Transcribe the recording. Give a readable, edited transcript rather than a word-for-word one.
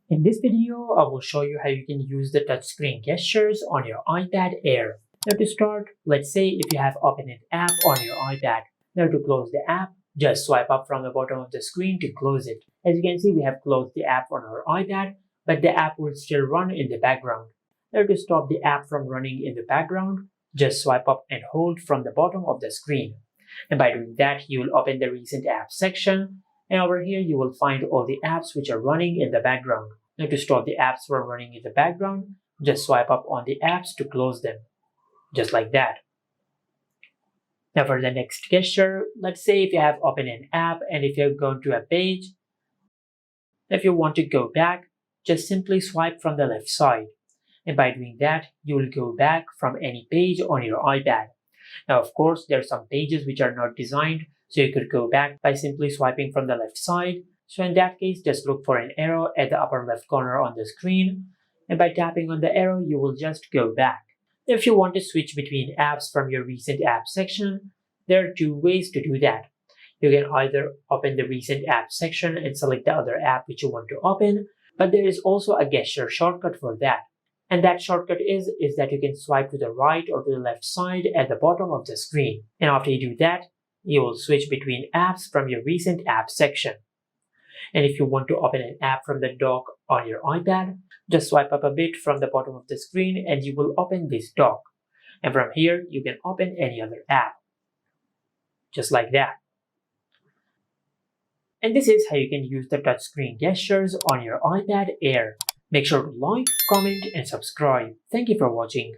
In this video, I will show you how you can use the touchscreen gestures on your iPad Air. Now to start, let's say if you have opened an app on your iPad. Now to close the app, just swipe up from the bottom of the screen to close it. As you can see, we have closed the app on our iPad, but the app will still run in the background. Now to stop the app from running in the background, just swipe up and hold from the bottom of the screen. And by doing that, you will open the recent apps section, and over here you will find all the apps which are running in the background. Now to stop the apps from running in the background, just swipe up on the apps to close them, just like that. Now for the next gesture, let's say if you have opened an app and if you're going to a page, if you want to go back, just simply swipe from the left side. And by doing that, you will go back from any page on your iPad. Now, of course, there are some pages which are not designed, so you could go back by simply swiping from the left side. So in that case, just look for an arrow at the upper left corner on the screen, and by tapping on the arrow, you will just go back. If you want to switch between apps from your recent apps section, there are two ways to do that. You can either open the recent apps section and select the other app which you want to open, but there is also a gesture shortcut for that. And that shortcut is that you can swipe to the right or to the left side at the bottom of the screen. And after you do that, you will switch between apps from your recent apps section. And if you want to open an app from the dock on your iPad, just swipe up a bit from the bottom of the screen and you will open this dock. And from here, you can open any other app. Just like that. And this is how you can use the touchscreen gestures on your iPad Air. Make sure to like, comment, and subscribe. Thank you for watching.